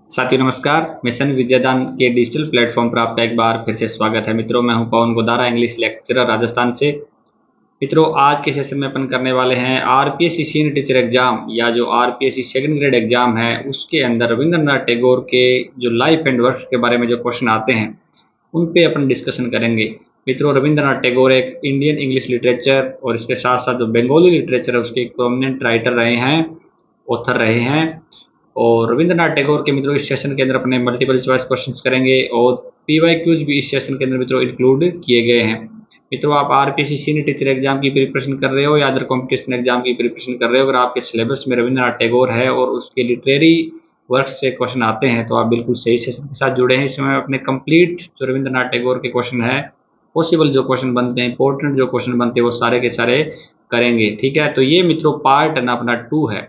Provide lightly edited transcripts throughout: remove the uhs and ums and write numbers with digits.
साथियों नमस्कार। मिशन विद्यादान के डिजिटल प्लेटफॉर्म पर आपका एक बार फिर से स्वागत है। मित्रों, मैं हूं पवन गोदारा, इंग्लिश लेक्चरर राजस्थान से। मित्रों, आज के सेशन में अपन करने वाले हैं आरपीएससी सीनियर टीचर एग्जाम या जो आरपीएससी सेकंड ग्रेड एग्जाम है उसके अंदर रविंद्रनाथ टैगोर के जो लाइफ एंड वर्क के बारे में जो क्वेश्चन आते हैं उन पे अपन डिस्कशन करेंगे। मित्रों, रविंद्रनाथ टैगोर एक इंडियन इंग्लिश लिटरेचर और इसके साथ साथ जो बंगाली लिटरेचर है उसके एक प्रोमिनेंट राइटर रहे हैं, ऑथर रहे हैं। और रविंद्रनाथ टैगोर के मित्रों इस सेशन के अंदर अपने मल्टीपल चॉइस क्वेश्चंस करेंगे और पीवाईक्यूज भी इस सेशन के अंदर मित्रों इंक्लूड किए गए हैं। मित्रों, आप आरपीएससी सीनियर टीचर एग्जाम की प्रिपरेशन कर रहे हो या अदर कॉम्पिटिशन एग्जाम की प्रिपरेशन कर रहे हो, अगर आपके सिलेबस में रविंद्रनाथ टैगोर है और उसके लिटरेरी वर्क से क्वेश्चन आते हैं तो आप बिल्कुल सही सेशन के साथ जुड़े हैं। इसमें अपने कंप्लीट जो रविंद्रनाथ टैगोर के क्वेश्चन है, पॉसिबल जो क्वेश्चन बनते हैं, इंपॉर्टेंट जो क्वेश्चन बनते हैं वो सारे के सारे करेंगे। ठीक है, तो ये मित्रों पार्ट अपना 2 है।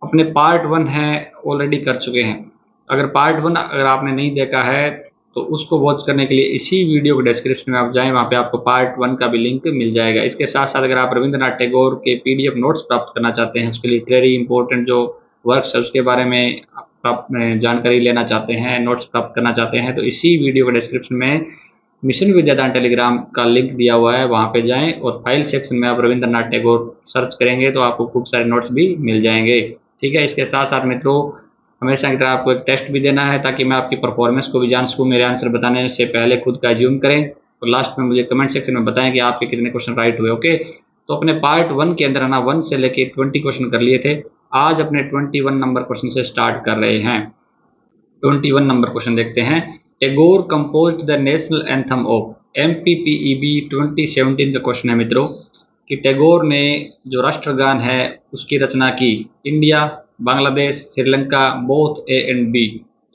अपने पार्ट 1 है ऑलरेडी कर चुके हैं। अगर पार्ट 1 अगर आपने नहीं देखा है तो उसको वॉच करने के लिए इसी वीडियो के डिस्क्रिप्शन में आप जाएं, वहाँ पे आपको पार्ट 1 का भी लिंक मिल जाएगा। इसके साथ साथ अगर आप रविंद्रनाथ टैगोर के पीडीएफ नोट्स प्राप्त करना चाहते हैं, उसके लिए वेरी इंपॉर्टेंट जो वर्क्स है उसके बारे में आप जानकारी लेना चाहते हैं, नोट्स प्राप्त करना चाहते हैं, तो इसी वीडियो के डिस्क्रिप्शन में मिशन विद्यादान टेलीग्राम का लिंक दिया हुआ है, वहाँ पे जाएं और फाइल सेक्शन में आप रविंद्रनाथ टैगोर सर्च करेंगे तो आपको खूब सारे नोट्स भी मिल जाएंगे। ठीक है, इसके साथ साथ मित्रों हमेशा की तरह आपको एक टेस्ट भी देना है ताकि मैं आपकी परफॉर्मेंस को भी जान सकूँ। मेरे आंसर बताने से पहले खुद का ज्यूम करें और लास्ट में मुझे कमेंट सेक्शन में बताएं कि आपके कितने क्वेश्चन राइट हुए। ओके, तो अपने पार्ट 1 के अंदर ना 1 से लेके 20 क्वेश्चन कर लिए थे। आज अपने 21 नंबर क्वेश्चन से स्टार्ट कर रहे हैं। 21 नंबर क्वेश्चन देखते हैं। Tagore composed the national anthem of MPPEB 2017 का क्वेश्चन है मित्रों कि टैगोर ने जो राष्ट्रगान है उसकी रचना की India, Bangladesh, Sri Lanka, both A and B.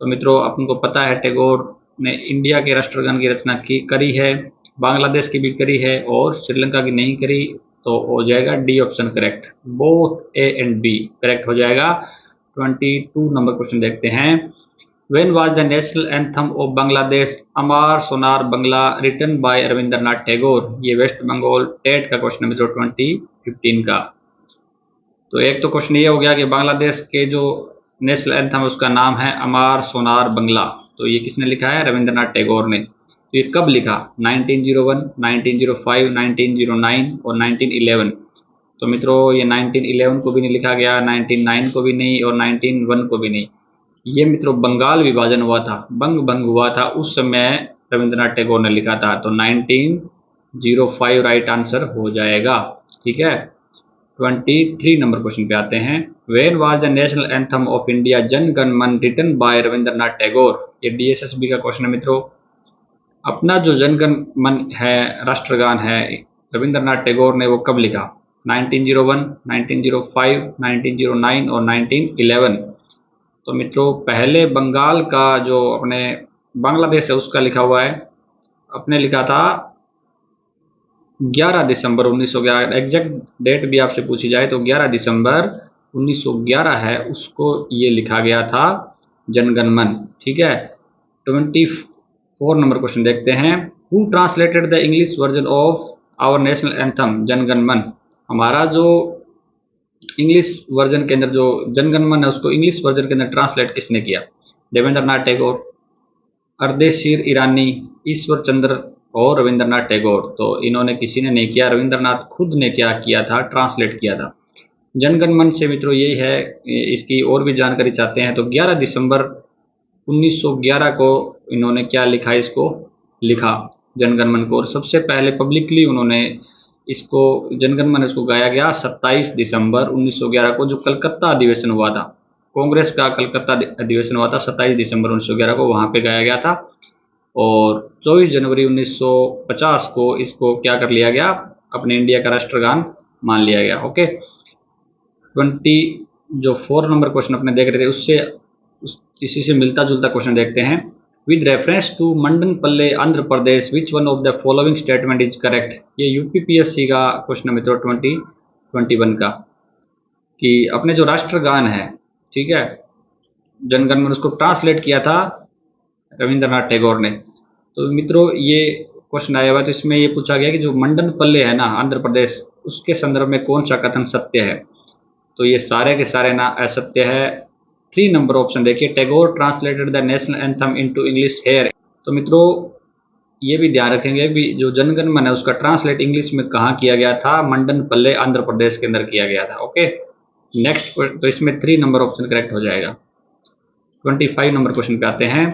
तो मित्रों अपन को पता है टैगोर ने इंडिया के राष्ट्रगान की रचना करी है, बांग्लादेश की भी करी है और श्रीलंका की नहीं करी, तो हो जाएगा D option correct. Both A and B correct हो जाएगा। 22 नंबर क्वेश्चन देखते हैं। When was the national anthem of Bangladesh Amar Sonar Bangla written by Rabindranath Tagore? ये वेस्ट बंगाल टेट का क्वेश्चन है मित्रों 2015 का। तो एक तो क्वेश्चन ये हो गया कि बांग्लादेश के जो नेशनल एंथम उसका नाम है अमार सोनार बंगला, तो ये किसने लिखा है? रविंद्रनाथ टैगोर ने। तो ये कब लिखा? 1901, 1905, 1909 और 1911। तो मित्रों ये 1911 को भी नहीं लिखा गया, 1909 को भी नहीं और 1901 को भी नहीं। ये मित्रों बंगाल विभाजन हुआ था, बंग भंग हुआ था, उस समय रविंद्रनाथ टैगोर ने लिखा था। तो 1905 राइट आंसर हो जाएगा। ठीक है, 23 नंबर क्वेश्चन पे आते हैं। When was the national anthem of India Jana Gana मन रिटन बाय रविंद्रनाथ टैगोर? ये DSSB का क्वेश्चन है मित्रों। अपना जो जन गण मन है, राष्ट्रगान है, रविंद्रनाथ टैगोर ने वो कब लिखा? 1901, 1905, 1909 और 1911। तो मित्रों पहले बंगाल का जो अपने बांग्लादेश है उसका लिखा हुआ है, अपने लिखा था 11 दिसंबर 1911। एग्जैक्ट डेट भी आपसे पूछी जाए तो 11 दिसंबर 1911 है, उसको ये लिखा गया था जनगण मन। ठीक है, 24 नंबर क्वेश्चन देखते हैं। Who translated the English version of our national anthem Janagana Mana? हमारा जो इंग्लिश वर्जन के अंदर जो जनगण मन है उसको इंग्लिश वर्जन के अंदर ट्रांसलेट किसने किया? देवेंद्रनाथ टैगोर, अर्देशीर ईरानी, ईश्वर चंद्र और रविंद्रनाथ टैगोर। तो इन्होंने किसी ने नहीं किया, रविंद्रनाथ खुद ने क्या किया था? ट्रांसलेट किया था। जनगण मन से मित्रों यही है, इसकी और भी जानकारी चाहते हैं तो 11 दिसंबर 1911 को इन्होंने क्या लिखा? इसको लिखा जनगण मन को, और सबसे पहले पब्लिकली उन्होंने इसको जनगण मन इसको गाया गया 27 दिसंबर 1911 को, जो कलकत्ता अधिवेशन हुआ था, कांग्रेस का कलकत्ता अधिवेशन हुआ था 27 दिसंबर 1911 को, वहां पे गाया गया था। और 24 जनवरी 1950 को इसको क्या कर लिया गया? अपने इंडिया का राष्ट्रगान मान लिया गया। ओके, 4 नंबर क्वेश्चन अपने देख रहे थे उससे इसी से मिलता जुलता क्वेश्चन देखते हैं। With reference to Madanapalle Andhra Pradesh which one of the following statement is correct? ये UPPSC का क्वेश्चन है मित्रों 2021 का, कि अपने जो राष्ट्रगान है, ठीक है, जनगण मन, उसको ट्रांसलेट किया था रविंद्रनाथ टैगोर ने। तो मित्रों ये क्वेश्चन आया हुआ, तो इसमें ये पूछा गया कि जो मंडनपल्ले है ना आंध्र प्रदेश, उसके संदर्भ में कौन सा कथन सत्य है? तो ये सारे के सारे ना असत्य है। 3 नंबर ऑप्शन देखिए, Tagore translated the national anthem into English here. तो मित्रों ये भी ध्यान रखेंगे कि जो जनगण मन है उसका ट्रांसलेट इंग्लिश में कहाँ किया गया था, मंडनपल्ले आंध्र प्रदेश के अंदर किया गया था। ओके, नेक्स्ट, तो इसमें 3 नंबर ऑप्शन करेक्ट हो जाएगा। 25 नंबर क्वेश्चन पे आते हैं।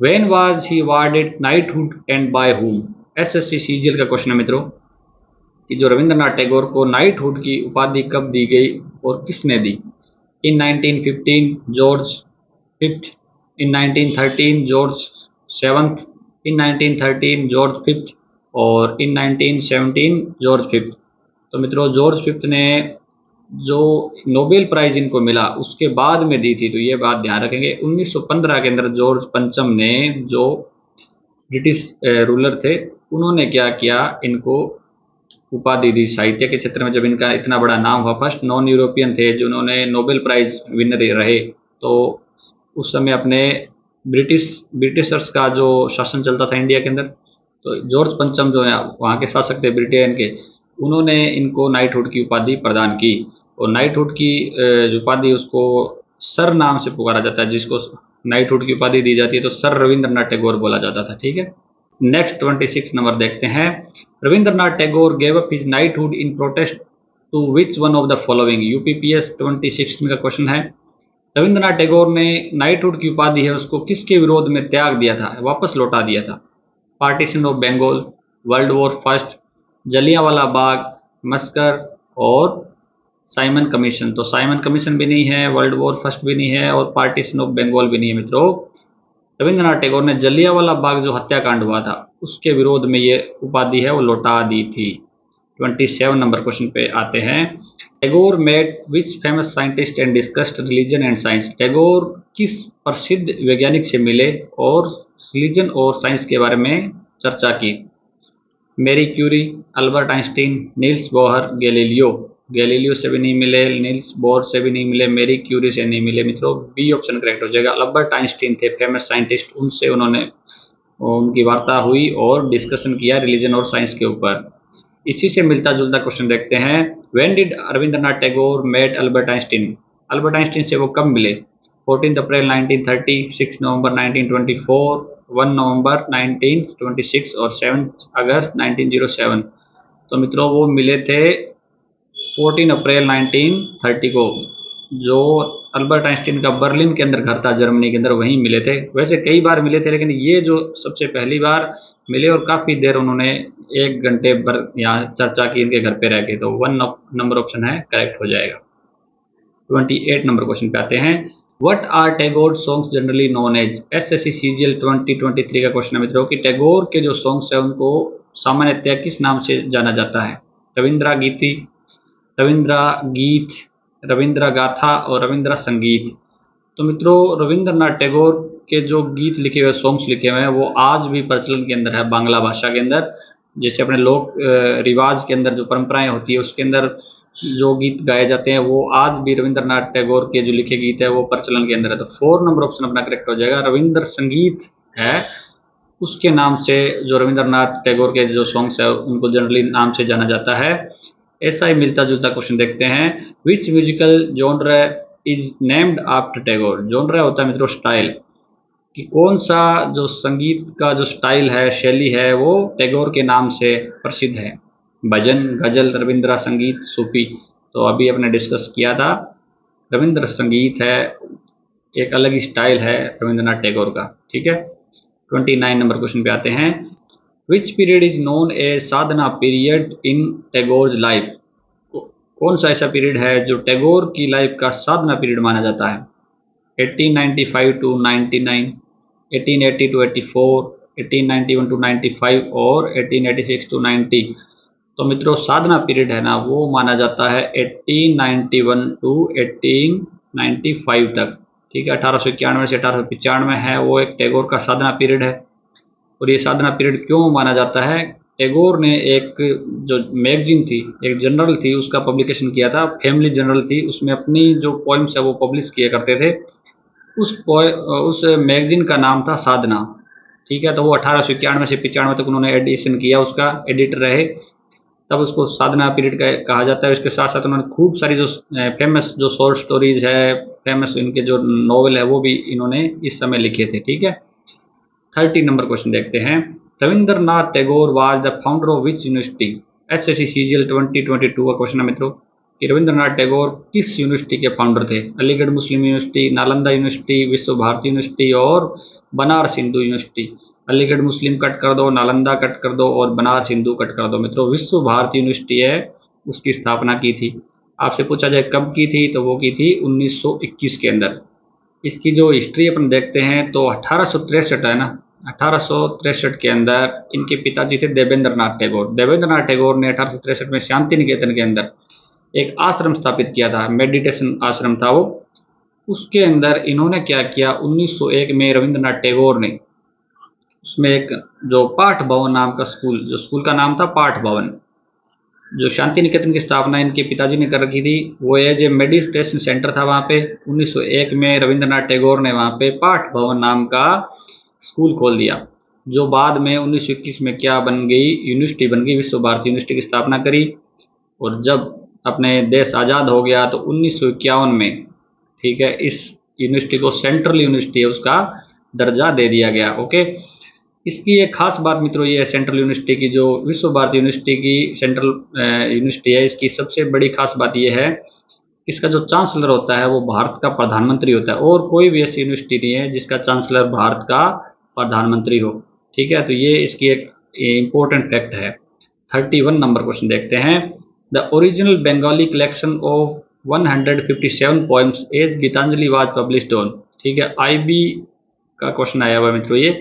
When was he awarded knighthood and bye whom? SSC CGL का क्वेश्चन है मित्रों कि जो रविंद्रनाथ टैगोर को नाइटहुड की उपाधि कब दी गई और किसने दी? इन 1915 जॉर्ज फिफ्थ, इन 1913 जॉर्ज सेवंथ, इन 1913 जॉर्ज फिफ्थ और इन 1917 जॉर्ज फिफ्थ। तो मित्रों जॉर्ज फिफ्थ ने जो नोबेल प्राइज इनको मिला उसके बाद में दी थी, तो ये बात ध्यान रखेंगे। 1915 के अंदर जॉर्ज पंचम ने, जो ब्रिटिश रूलर थे, उन्होंने क्या किया, इनको उपाधि दी साहित्य के क्षेत्र में। जब इनका इतना बड़ा नाम हुआ, फर्स्ट नॉन यूरोपियन थे जिन्होंने नोबेल प्राइज विनर रहे, तो उस समय अपने ब्रिटिशर्स का जो शासन चलता था इंडिया के अंदर, तो जॉर्ज पंचम जो है वहाँ के शासक थे ब्रिटेन के, उन्होंने इनको नाइटहुड की उपाधि प्रदान की। और नाइटहुड की जो उपाधि उसको सर नाम से पुकारा जाता है, जिसको नाइटहुड की उपाधि दी जाती है तो सर रविंद्रनाथ टैगोर बोला जाता था। ठीक है, नेक्स्ट 26 नंबर देखते हैं। Rabindranath Tagore gave up his knighthood in protest to which one of the following? UPPS 26 का क्वेश्चन है। रविंद्रनाथ टैगोर ने नाइटहुड की उपाधि है उसको किसके विरोध में त्याग दिया था, वापस लौटा दिया था? Partition of Bengal, world war first, Jallianwala Bagh massacre और साइमन कमीशन। तो साइमन कमीशन भी नहीं है, वर्ल्ड वॉर फर्स्ट भी नहीं है और पार्टीशन ऑफ बंगाल भी नहीं है। मित्रों रविंद्रनाथ टैगोर ने जलियांवाला बाग जो हत्याकांड हुआ था उसके विरोध में ये उपाधि है वो लौटा दी थी। 27 नंबर क्वेश्चन पे आते हैं। Tagore met which famous scientist and discussed religion and science? Tagore किस प्रसिद्ध वैज्ञानिक से मिले और रिलीजन और साइंस के बारे में चर्चा की? Marie Curie, Albert Einstein, Niels Bohr, Galileo. Galileo से भी नहीं मिले, नील्स बोहर से भी नहीं मिले, मैरी क्यूरी से नहीं मिले। मित्रों बी ऑप्शन करेक्ट हो जाएगा। अल्बर्ट आइंस्टीन थे फेमस साइंटिस्ट, उनसे उन्होंने उनकी वार्ता हुई और डिस्कशन किया रिलीजन और साइंस के ऊपर। इसी से मिलता जुलता क्वेश्चन देखते हैं। When did Rabindranath Tagore met Albert Einstein? Albert Einstein से वो कब मिले? 14 अप्रैल 1930, 6 नवंबर 1924, 1 नवंबर 1926 और 7 अगस्त 1907। तो मित्रों वो मिले थे 14 अप्रैल 1930 को, जो अल्बर्ट आइंस्टीन का बर्लिन के अंदर घर था जर्मनी के अंदर, वहीं मिले थे। वैसे कई बार मिले थे लेकिन ये जो सबसे पहली बार मिले और काफ़ी देर उन्होंने 1 घंटे पर यहाँ चर्चा की इनके घर पे रह के। तो 1 नंबर ऑप्शन है करेक्ट हो जाएगा। 28 नंबर क्वेश्चन पे आते हैं। What are Tagore songs generally known as? SSC CGL 2023 का क्वेश्चन है मित्रों कि टैगोर के जो सॉन्ग्स है उनको सामान्यतः किस नाम से जाना जाता है? रविंद्रा गीति, रविंद्रा गीत, रविंद्र गाथा और रविंद्र संगीत। तो मित्रों रविंद्रनाथ टैगोर के जो गीत लिखे हुए, सॉन्ग्स लिखे हुए हैं वो आज भी प्रचलन के अंदर है बांग्ला भाषा के अंदर। जैसे अपने लोक रिवाज के अंदर जो परंपराएं होती है उसके अंदर जो गीत गाए जाते हैं वो आज भी रविंद्रनाथ टैगोर के जो लिखे गीत है वो प्रचलन के अंदर है। तो 4 नंबर ऑप्शन अपना करेक्ट हो जाएगा। रविंद्र संगीत है उसके नाम से जो रविंद्रनाथ टैगोर के जो सॉन्ग्स है उनको जनरली नाम से जाना जाता है। ऐसा ही मिलता जुलता क्वेश्चन देखते हैं। विच musical genre is named after Tagore? Genre होता है मित्रों स्टाइल, कि कौन सा जो संगीत का जो स्टाइल है, शैली है, वो टैगोर के नाम से प्रसिद्ध है? भजन, गजल, रविंद्र संगीत, सूफी। तो अभी अपने डिस्कस किया था, रविंद्र संगीत है, एक अलग ही स्टाइल है रविंद्रनाथ टैगोर का। ठीक है, 29 नंबर क्वेश्चन पे आते हैं। Which period is known A Sadhana period in Tagore's life? कौन सा ऐसा पीरियड है जो टैगोर की लाइफ का साधना पीरियड माना जाता है? 1895 टू 99, 1880 टू 84, 1891 टू 95 और 1886 टू 90। तो मित्रों साधना पीरियड है ना वो माना जाता है 1891 टू 1895 तक। ठीक है, 1891 से 1895 है वो एक टैगोर का साधना पीरियड है। और ये साधना पीरियड क्यों माना जाता है? टैगोर ने एक जो मैगजीन थी, एक जर्नल थी, उसका पब्लिकेशन किया था, फैमिली जर्नल थी, उसमें अपनी जो पोइम्स है वो पब्लिश किया करते थे। उस मैगजीन का नाम था साधना। ठीक है, तो वो 1891 से 95 तक उन्होंने एडिशन किया, उसका एडिटर रहे। तब उसको साधना पीरियड कहा जाता है। उसके साथ साथ उन्होंने खूब सारी जो फेमस जो शॉर्ट स्टोरीज है, फेमस इनके जो नॉवल है वो भी इन्होंने इस समय लिखे थे। ठीक है, 30 नंबर क्वेश्चन देखते हैं। Rabindranath Tagore was the founder of which university? SSC CGL 2022 का क्वेश्चन है मित्रों कि रविंद्रनाथ टैगोर किस यूनिवर्सिटी के फाउंडर थे? अलीगढ़ मुस्लिम यूनिवर्सिटी, नालंदा यूनिवर्सिटी, विश्व भारती यूनिवर्सिटी और बनारस हिंदू यूनिवर्सिटी। अलीगढ़ मुस्लिम कट कर दो, नालंदा कट कर दो और बनारस हिंदू कट कर दो। मित्रों विश्व भारती यूनिवर्सिटी है, उसकी स्थापना की थी। आपसे पूछा जाए कब की थी, तो वो की थी 1921 के अंदर। इसकी जो हिस्ट्री अपन देखते हैं तो 1863 है ना, 1863 के अंदर इनके पिताजी थे देवेंद्र नाथ टैगोर। देवेंद्र नाथ टैगोर ने 1863 में शांति निकेतन के अंदर एक आश्रम स्थापित किया था, मेडिटेशन आश्रम था वो। उसके अंदर इन्होंने क्या किया, 1901 में रविंद्रनाथ टैगोर ने उसमें एक जो पाठ भवन नाम का स्कूल, जो स्कूल का नाम था पाठ भवन, जो शांति निकेतन की स्थापना इनके पिताजी ने कर रखी थी, वो एज ए मेडिटेशन सेंटर था वहाँ पे। 1901 में रविंद्रनाथ टैगोर ने वहाँ पे पाठ भवन नाम का स्कूल खोल दिया, जो बाद में 1921 में क्या बन गई, यूनिवर्सिटी बन गई, विश्व भारती यूनिवर्सिटी की स्थापना करी। और जब अपने देश आज़ाद हो गया तो 1951 में, ठीक है, इस यूनिवर्सिटी को सेंट्रल यूनिवर्सिटी है उसका दर्जा दे दिया गया। ओके, इसकी एक खास बात मित्रों ये है सेंट्रल यूनिवर्सिटी की, जो विश्व भारती यूनिवर्सिटी की सेंट्रल यूनिवर्सिटी है, इसकी सबसे बड़ी खास बात ये है, इसका जो चांसलर होता है वो भारत का प्रधानमंत्री होता है, और कोई भी ऐसी यूनिवर्सिटी नहीं है जिसका चांसलर भारत का प्रधानमंत्री हो। ठीक है, तो ये इसकी एक इम्पोर्टेंट फैक्ट है। 31 नंबर क्वेश्चन देखते हैं। The original Bengali collection of 157 poems as Gitanjali was published on. ठीक है, IB का क्वेश्चन आया हुआ है मित्रों ये,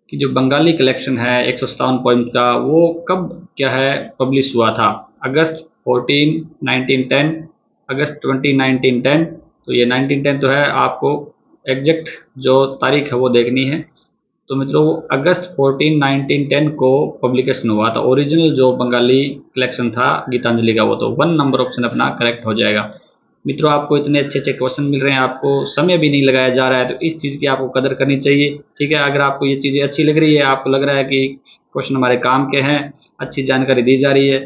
कि जो बंगाली कलेक्शन है 157 पोएम का, वो कब क्या है पब्लिश हुआ था? अगस्त 14, 1910, अगस्त 20, 1910। तो ये 1910 तो है, आपको एग्जैक्ट जो तारीख है वो देखनी है। तो मित्रों अगस्त 14, 1910 को पब्लिकेशन हुआ था ओरिजिनल जो बंगाली कलेक्शन था गीतांजलि का, वो तो 1 नंबर ऑप्शन अपना करेक्ट हो जाएगा। मित्रों आपको इतने अच्छे अच्छे क्वेश्चन मिल रहे हैं, आपको समय भी नहीं लगाया जा रहा है, तो इस चीज़ की आपको कदर करनी चाहिए। ठीक है, अगर आपको ये चीज़ें अच्छी लग रही है, आपको लग रहा है कि क्वेश्चन हमारे काम के हैं, अच्छी जानकारी दी जा रही है,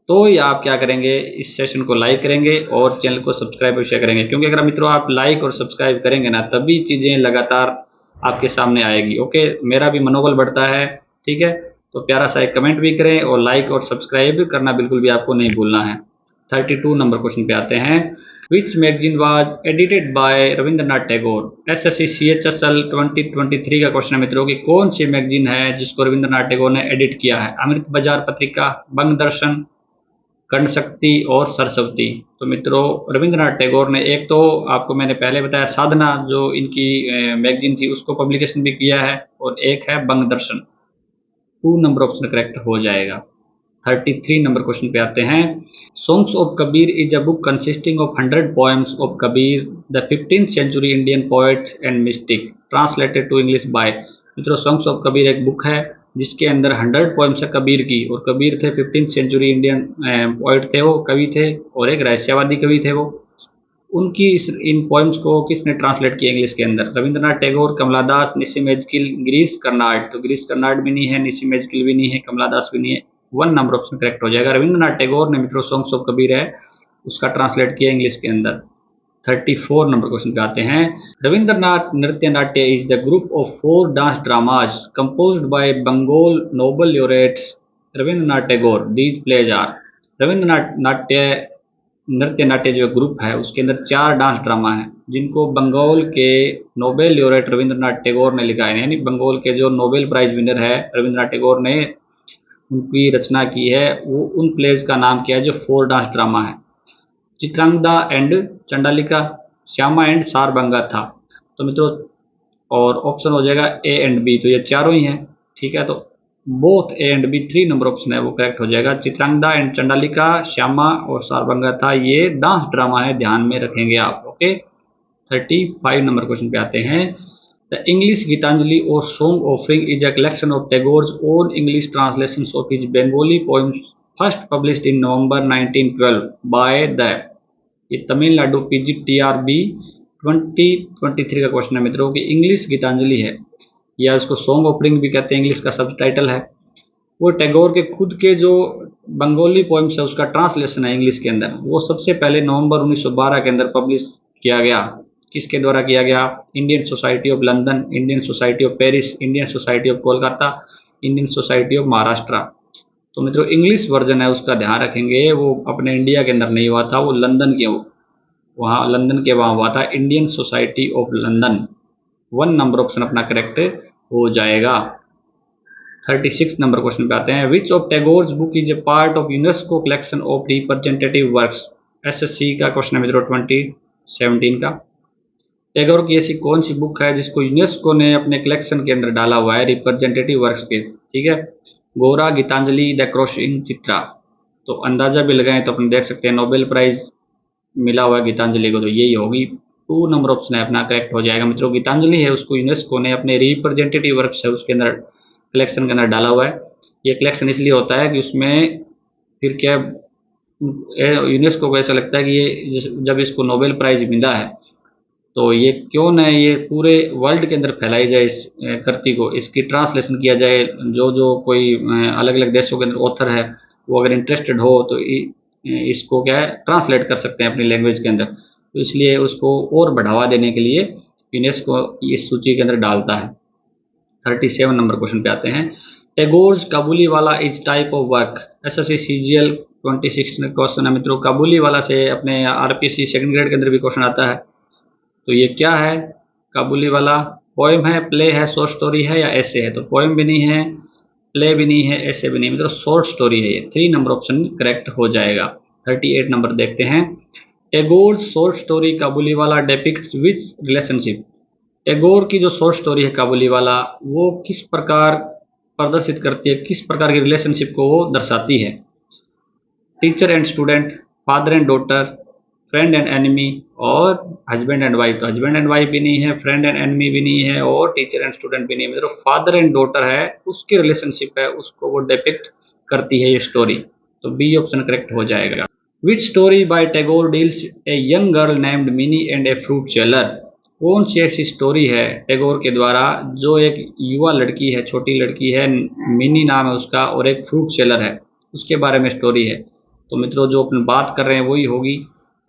तो ये आप क्या करेंगे, इस सेशन को लाइक करेंगे और चैनल को सब्सक्राइब अवश्य करेंगे। क्योंकि अगर मित्रों आप लाइक और सब्सक्राइब करेंगे ना, तभी चीज़ें लगातार आपके सामने आएगी। ओके, मेरा भी मनोबल बढ़ता है। ठीक है, तो प्यारा सा एक कमेंट भी करें और लाइक और सब्सक्राइब करना बिल्कुल भी आपको नहीं भूलना है। 32 नंबर क्वेश्चन पे आते हैं। Which magazine was edited by Rabindranath Tagore? SSC CHSL 2023 का क्वेश्चन है मित्रों कि कौन सी मैगजीन है जिसको रविंद्रनाथ टैगोर ने एडिट किया है? अमृत बाजार पत्रिका, बंग दर्शन, कर्ण शक्ति और सरस्वती। तो मित्रों रविंद्रनाथ टैगोर ने, एक तो आपको मैंने पहले बताया साधना जो इनकी मैगजीन थी उसको पब्लिकेशन भी किया है, और एक है बंग दर्शन। 2 नंबर ऑप्शन करेक्ट हो जाएगा। 33 नंबर क्वेश्चन पे आते हैं। Songs of Kabir is a book consisting of 100 poems of Kabir the 15th century Indian poet and mystic, translated to English by. मित्रों सॉन्ग्स ऑफ कबीर एक बुक है जिसके अंदर 100 पोएम्स है कबीर की, और कबीर थे 15th सेंचुरी इंडियन पोएट थे, वो कवि थे, और एक रहस्यवादी कवि थे वो। उनकी इन पोएम्स को किसने ट्रांसलेट किया इंग्लिश के अंदर? रविंद्रनाथ टैगोर, कमलादास, निसिम एजकिल, गिरीश कर्नाड। तो गिरीश कर्नाड भी नहीं है, निसिम एजकिल भी नहीं है, कमलादास भी नहीं है। 1 नंबर ऑप्शन करेक्ट हो जाएगा। रविंद्रनाथ टैगोर ने मित्रों सॉन्ग्स ऑफ कबीर है उसका ट्रांसलेट किया इंग्लिश के अंदर। 34 नंबर क्वेश्चन पे आते हैं। Rabindranath Nritya Natya is the group of 4 dance dramas composed by Bengal Nobel laureates Rabindranath Tagore. These plays are. Rabindranath Nritya Natya जो ग्रुप है उसके अंदर 4 डांस ड्रामा है जिनको बंगाल के नोबेल लॉरेट रविंद्रनाथ टैगोर ने लिखा है, यानी बंगाल के जो नोबेल प्राइज विनर है रविंद्रनाथ टैगोर ने उनकी रचना की है। वो उन प्लेज का नाम क्या है जो 4 डांस ड्रामा है? चित्रांगदा एंड चंडालिका, श्यामा एंड सारबंगा था। तो मित्रों और ऑप्शन हो जाएगा A एंड B, तो ये चारों ही हैं। ठीक है, तो both A and B 3 number option है वो करेक्ट हो जाएगा। चित्रांगदा एंड चंडालिका, श्यामा और सारबंगा था, ये डांस ड्रामा है, ध्यान में रखेंगे आप। ओके, 35 नंबर क्वेश्चन पे आते हैं। The English Gitanjali or Song Offering is a collection of Tagore's own English translations of his Bengali poems first published in November 1912 by the Tamil Nadu PGTRB 2023 का क्वेश्चन है मित्रों कि इंग्लिश गीतांजलि है, या उसको सॉन्ग ऑफरिंग भी कहते हैं, इंग्लिश का सब टाइटल है, वो टैगोर के खुद के जो बंगाली पोएम्स है उसका ट्रांसलेशन है इंग्लिश के अंदर, वो सबसे पहले नवंबर 1912 के अंदर पब्लिश किया गया। किसके द्वारा किया गया? Indian society of London, Indian society of Paris, Indian society of Kolkata, Indian society of Maharashtra. तो मित्रों इंग्लिश वर्जन है उसका ध्यान रखेंगे, वो अपने इंडिया के अंदर नहीं हुआ था, वो लंदन के वहाँ लंदन के वहाँ हुआ था, Indian society of London. 1 number option अपना करेक्ट हो जाएगा। 36 नंबर क्वेश्चन पे आते हैं। Which of Tagore's book is a part of UNESCO collection of representative works? SSC का क्वेश्चन है मित्रों 2017 का। टैगोर की ऐसी कौन सी बुक है जिसको यूनेस्को ने अपने कलेक्शन के अंदर डाला हुआ है रिप्रेजेंटेटिव वर्क्स के? ठीक है, गोरा, गीतांजलि, द क्रॉसिंग, चित्रा। तो अंदाजा भी लगाएं तो अपन देख सकते हैं नोबेल प्राइज मिला हुआ है गीतांजलि को, तो यही होगी। 2 नंबर ऑप्शन है अपना करेक्ट हो जाएगा मित्रों। गीतांजलि है उसको यूनेस्को ने अपने रिप्रेजेंटेटिव वर्क्स है उसके अंदर कलेक्शन के अंदर डाला हुआ है। ये कलेक्शन इसलिए होता है कि उसमें फिर क्या यूनेस्को को ऐसा लगता है कि ये जब इसको नोबेल प्राइज मिला है तो ये क्यों न ये पूरे वर्ल्ड के अंदर फैलाई जाए, इस कृति को, इसकी ट्रांसलेशन किया जाए। जो कोई अलग अलग देशों के अंदर ऑथर है वो अगर इंटरेस्टेड हो तो इसको क्या है ट्रांसलेट कर सकते हैं अपनी लैंग्वेज के अंदर। तो इसलिए उसको और बढ़ावा देने के लिए यूनेस्को इस सूची के अंदर डालता है। 37 नंबर क्वेश्चन पे आते हैं। टैगोर्स काबुली वाला is type of work? SSC CGL 2016 question है मित्रों। काबुली वाला से अपने आरपीएससी सेकंड ग्रेड के अंदर भी क्वेश्चन आता है। तो ये क्या है? काबुली वाला पोएम है, प्ले है, शॉर्ट स्टोरी है या ऐसे है? तो पोएम भी नहीं है, प्ले भी नहीं है, ऐसे भी नहीं, मतलब शॉर्ट स्टोरी है ये। 3 नंबर ऑप्शन करेक्ट हो जाएगा। 38 नंबर देखते हैं। टैगोर शॉर्ट स्टोरी काबुली वाला डेपिक्ट्स विच रिलेशनशिप? टैगोर की जो शॉर्ट स्टोरी है काबुली वाला वो किस प्रकार प्रदर्शित करती है, किस प्रकार की रिलेशनशिप को वो दर्शाती है? Teacher and student, father and daughter, friend and enemy और हस्बैंड एंड वाइफ। तो हस्बैंड एंड वाइफ भी नहीं है, फ्रेंड एंड एनिमी भी नहीं है और टीचर एंड स्टूडेंट भी नहीं है। मतलब फादर एंड डॉटर है, उसकी रिलेशनशिप है, उसको वो डिपिक्ट करती है ये स्टोरी। तो बी ऑप्शन करेक्ट हो जाएगा। Which story by Tagore deals a young girl named Mini and a fruit seller? कौन सी ऐसी स्टोरी है टैगोर के द्वारा जो एक युवा लड़की है, छोटी लड़की है, मिनी नाम है उसका, और एक फ्रूट सेलर है, उसके बारे में स्टोरी है? तो मित्रों जो अपन बात कर रहे हैं वही होगी।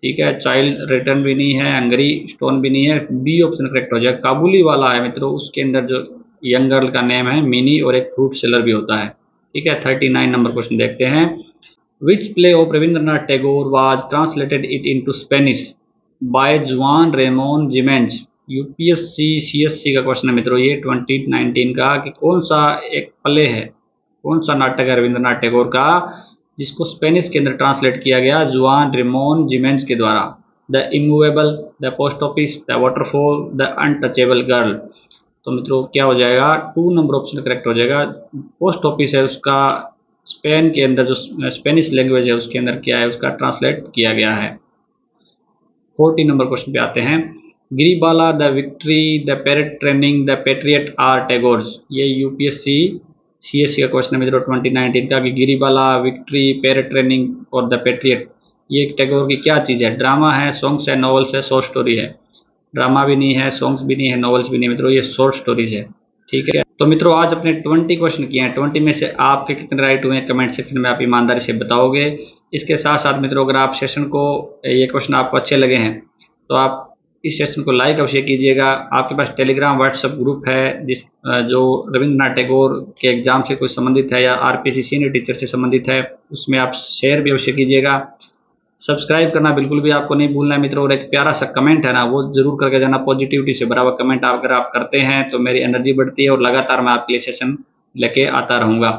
ठीक है, चाइल्ड रिटर्न भी नहीं है, हंगरी स्टोन भी नहीं है, बी ऑप्शन करेक्ट हो जाएगा। काबुली वाला है मित्रों, उसके अंदर जो यंग गर्ल का नेम है मिनी और एक फ्रूट सेलर भी होता है। ठीक है, 39 नंबर क्वेश्चन देखते हैं। Which play of Rabindranath Tagore was translated it into Spanish by Juan Ramon Jimenez? UPSC CSC का क्वेश्चन है मित्रों ये 2019 का, कि कौन सा एक प्ले है, कौन सा नाटक है रविंद्रनाथ टैगोर का जिसको स्पेनिश के अंदर ट्रांसलेट किया गया जुआन रेमोन जिमेंज के द्वारा? The immovable, the post office, the waterfall, the untouchable girl. तो मित्रों क्या हो जाएगा? 2 नंबर ऑप्शन करेक्ट हो जाएगा। पोस्ट ऑफिस है उसका स्पेन के अंदर जो स्पेनिश लैंग्वेज है उसके अंदर क्या है उसका ट्रांसलेट किया गया है। 40 नंबर क्वेश्चन पे आते हैं। Giribala, the victory, the parrot training, the patriot are Tagore's. ये यूपीएससी सीएससी का क्वेश्चन है मित्रों 2019 का, कि गिरिबाला, विक्ट्री, पैरेट ट्रेनिंग और द पेट्रियट ये टैगोर की क्या चीज़ है? ड्रामा है, सॉन्ग्स है, नॉवेल्स है, शॉर्ट स्टोरी है? ड्रामा भी नहीं है, सॉन्ग्स भी नहीं है, नॉवेल्स भी नहीं मित्रों, ये शॉर्ट स्टोरीज है। ठीक है, तो मित्रों आज अपने 20 क्वेश्चन किए हैं। 20 में से आपके कितने राइट हुए हैं कमेंट सेक्शन में आप ईमानदारी से बताओगे। इसके साथ साथ मित्रों अगर आप सेशन को ये क्वेश्चन आपको अच्छे लगे हैं तो आप इस सेशन को लाइक अवश्य कीजिएगा। आपके पास टेलीग्राम व्हाट्सएप ग्रुप है जिस जो रविंद्रनाथ टैगोर के एग्जाम से कोई संबंधित है या आरपीएससी सीनियर टीचर से संबंधित है, उसमें आप शेयर भी अवश्य कीजिएगा। सब्सक्राइब करना बिल्कुल भी आपको नहीं भूलना है मित्रों, और एक प्यारा सा कमेंट है ना वो जरूर करके जाना। पॉजिटिविटी से बराबर कमेंट अगर आप करते हैं तो मेरी एनर्जी बढ़ती है और लगातार मैं आपके लिए सेशन लेके आता रहूँगा।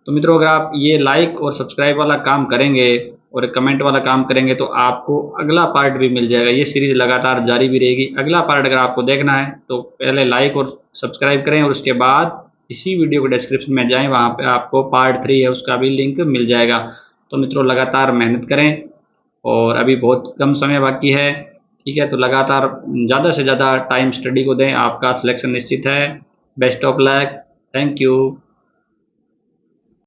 तो मित्रों अगर आप ये लाइक और सब्सक्राइब वाला काम करेंगे और कमेंट वाला काम करेंगे तो आपको अगला पार्ट भी मिल जाएगा। ये सीरीज लगातार जारी भी रहेगी। अगला पार्ट अगर आपको देखना है तो पहले लाइक और सब्सक्राइब करें और उसके बाद इसी वीडियो के डिस्क्रिप्शन में जाएं, वहाँ पे आपको पार्ट 3 है उसका भी लिंक मिल जाएगा। तो मित्रों लगातार मेहनत करें और अभी बहुत कम समय बाकी है। ठीक है, तो लगातार ज़्यादा से ज़्यादा टाइम स्टडी को दें, आपका सिलेक्शन निश्चित है। Best of luck, thank you.